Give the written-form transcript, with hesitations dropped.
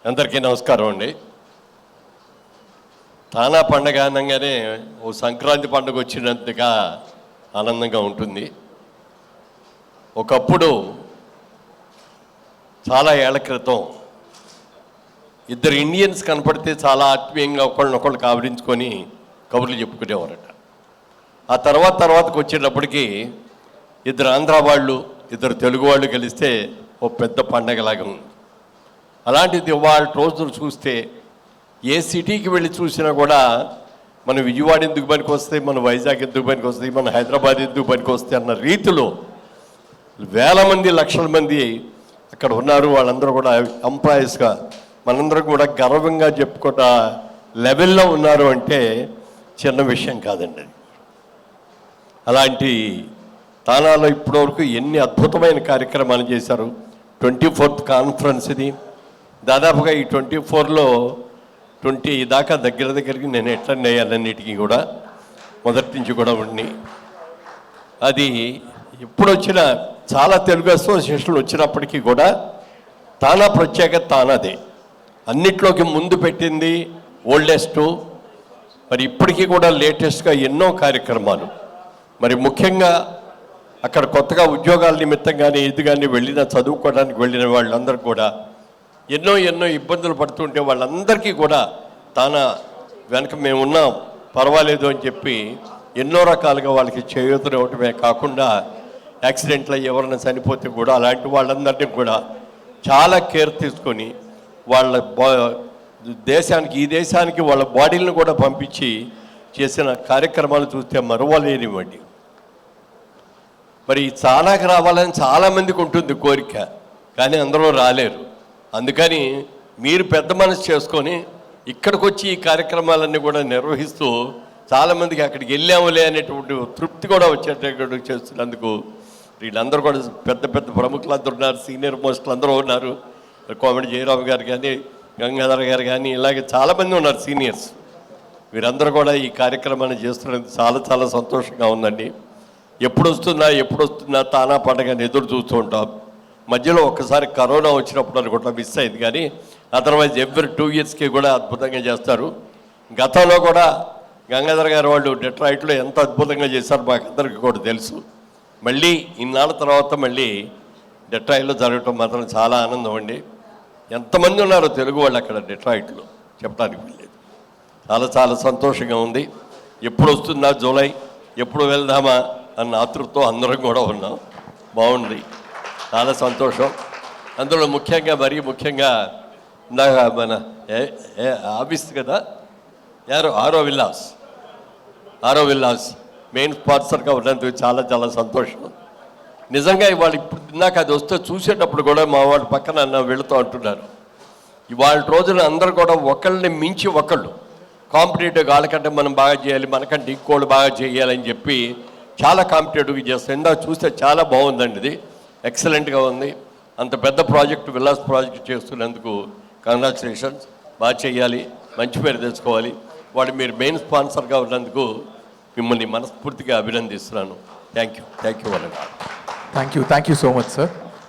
అందరికీ నమస్కారం అండి. తానా పండగ అనగానే ఓ సంక్రాంతి పండుగ వచ్చినంతగా ఆనందంగా ఉంటుంది. ఒకప్పుడు చాలా ఏళ్ల క్రితం ఇద్దరు ఇండియన్స్ కనపడితే చాలా ఆత్మీయంగా ఒకళ్ళనొకళ్ళు కావరించుకొని కబుర్లు చెప్పుకునేవారట. ఆ తర్వాతకు వచ్చేటప్పటికి ఇద్దరు ఆంధ్ర వాళ్ళు, ఇద్దరు తెలుగు వాళ్ళు కలిస్తే ఓ పెద్ద పండగలాగా ఉంది. అలాంటిది వాళ్ళ రోజులు చూస్తే ఏ సిటీకి వెళ్ళి చూసినా కూడా మన విజయవాడ ఎందుకు పనికి వస్తాయి, మన వైజాగ్ ఎందుకు పనికి వస్తాయి, మన హైదరాబాద్ ఎందుకు పనికి వస్తాయి అన్న రీతిలో వేల మంది లక్షల మంది అక్కడ ఉన్నారు. వాళ్ళందరూ కూడా ఎంప్లాయీస్గా మనందరం కూడా గర్వంగా చెప్పుకున్న లెవెల్లో ఉన్నారు అంటే చిన్న విషయం కాదండి. అలాంటి తానాలో ఇప్పటివరకు ఎన్ని అద్భుతమైన కార్యక్రమాలు చేశారు. 24th కాన్ఫరెన్స్ ఇది. దాదాపుగా ఈ 24లో 20 దాకా దగ్గరికి నేను అటెండ్ అయ్యానన్నిటికీ కూడా మొదటి నుంచి కూడా ఉండి, అది ఇప్పుడు వచ్చిన చాలా తెలుగు అసోసియేషన్లు వచ్చినప్పటికీ కూడా తానా ప్రత్యేకత తానాదే. అన్నిట్లోకి ముందు పెట్టింది ఓల్డెస్ట్. మరి ఇప్పటికీ కూడా లేటెస్ట్గా ఎన్నో కార్యక్రమాలు, మరి ముఖ్యంగా అక్కడ కొత్తగా ఉద్యోగాల నిమిత్తం కానీ ఇది కానీ వెళ్ళిన చదువుకోవడానికి వెళ్ళిన వాళ్ళందరూ కూడా ఎన్నో ఇబ్బందులు పడుతుంటే వాళ్ళందరికీ కూడా తానా వెనక మేము ఉన్నాం, పర్వాలేదు అని చెప్పి ఎన్నో రకాలుగా వాళ్ళకి చేయూతనివ్వటమే కాకుండా యాక్సిడెంట్లో ఎవరైనా చనిపోతే కూడా అలాంటి వాళ్ళందరినీ కూడా చాలా కేర్ తీసుకొని వాళ్ళ ఈ దేశానికి వాళ్ళ బాడీలను కూడా పంపించి చేసిన కార్యక్రమాలు చూస్తే మరవలేనివ్వండి. మరి చాలాకి రావాలని చాలామందికి ఉంటుంది కోరిక, కానీ అందరూ రాలేరు. అందుకని మీరు పెద్ద మనసు చేసుకొని ఇక్కడికి వచ్చి ఈ కార్యక్రమాలన్నీ కూడా నిర్వహిస్తూ చాలామందికి అక్కడికి వెళ్ళాములే అనేటువంటి తృప్తి కూడా వచ్చేటట్టు చేస్తున్నందుకు వీళ్ళందరూ కూడా పెద్ద ప్రముఖులు అందరూ ఉన్నారు, సీనియర్ మోస్టులు అందరూ ఉన్నారు. కోమటి జయరామ్ గారు కానీ, గంగాధర్ గారు కానీ, ఇలాగే చాలామంది ఉన్నారు సీనియర్స్. వీరందరూ కూడా ఈ కార్యక్రమాన్ని చేస్తున్నందుకు చాలా సంతోషంగా ఉందండి. ఎప్పుడు వస్తుందా తానా పండుగని ఎదురు చూస్తూ ఉంటాం. మధ్యలో ఒక్కసారి కరోనా వచ్చినప్పుడు అనుకుంటా మిస్ అయింది, కానీ అదర్వైజ్ ఎవ్రీ 2 yearsకి కూడా అద్భుతంగా చేస్తారు. గతంలో కూడా గంగాధర్ గారు వాళ్ళు డెట్రాయిట్లో ఎంత అద్భుతంగా చేశారు మాకు అందరికీ కూడా తెలుసు. మళ్ళీ ఇన్నాళ్ళ తర్వాత మళ్ళీ డెట్రాయిట్లో జరగటం మాత్రం చాలా ఆనందం అండి. ఎంతమంది ఉన్నారో తెలుగు వాళ్ళు అక్కడ డెట్రాయిట్లో చెప్పడానికి వెళ్ళలేదు. చాలా సంతోషంగా ఉంది. ఎప్పుడు వస్తుందా జూలై, ఎప్పుడు వెళ్దామా అన్న ఆతృతతో అందరం కూడా ఉన్నాం. బాగుంది, చాలా సంతోషం. అందులో మరీ ముఖ్యంగా మన ఆఫీస్ కదా ఆరో విల్లాస్ మెయిన్ స్పాన్సర్గా ఉన్నందుకు చాలా సంతోషం. నిజంగా ఇవాళ ఇప్పుడు నాకు అది వస్తే చూసేటప్పుడు కూడా మా వాళ్ళు పక్కన వెళుతూ అంటున్నారు, ఇవాళ రోజున అందరూ కూడా ఒకళ్ళని మించి ఒకళ్ళు కాంపిటేటివ్గా వాళ్ళకంటే మనం బాగా చేయాలి, మనకంటే ఇంకోళ్ళు బాగా చేయాలని చెప్పి చాలా కాంపిటేటివ్గా చేస్తాం. ఇందాక చూస్తే చాలా బాగుందండి, ఇది ఎక్సలెంట్గా ఉంది. అంత పెద్ద ప్రాజెక్టు విల్లాస్ ప్రాజెక్టు చేస్తున్నందుకు కంగ్రాచులేషన్స్. బాగా చేయాలి, మంచి పేరు తెచ్చుకోవాలి. మీరు మెయిన్ స్పాన్సర్గా ఉన్నందుకు మిమ్మల్ని మనస్ఫూర్తిగా అభినందిస్తున్నాను. Thank you thank you so much sir.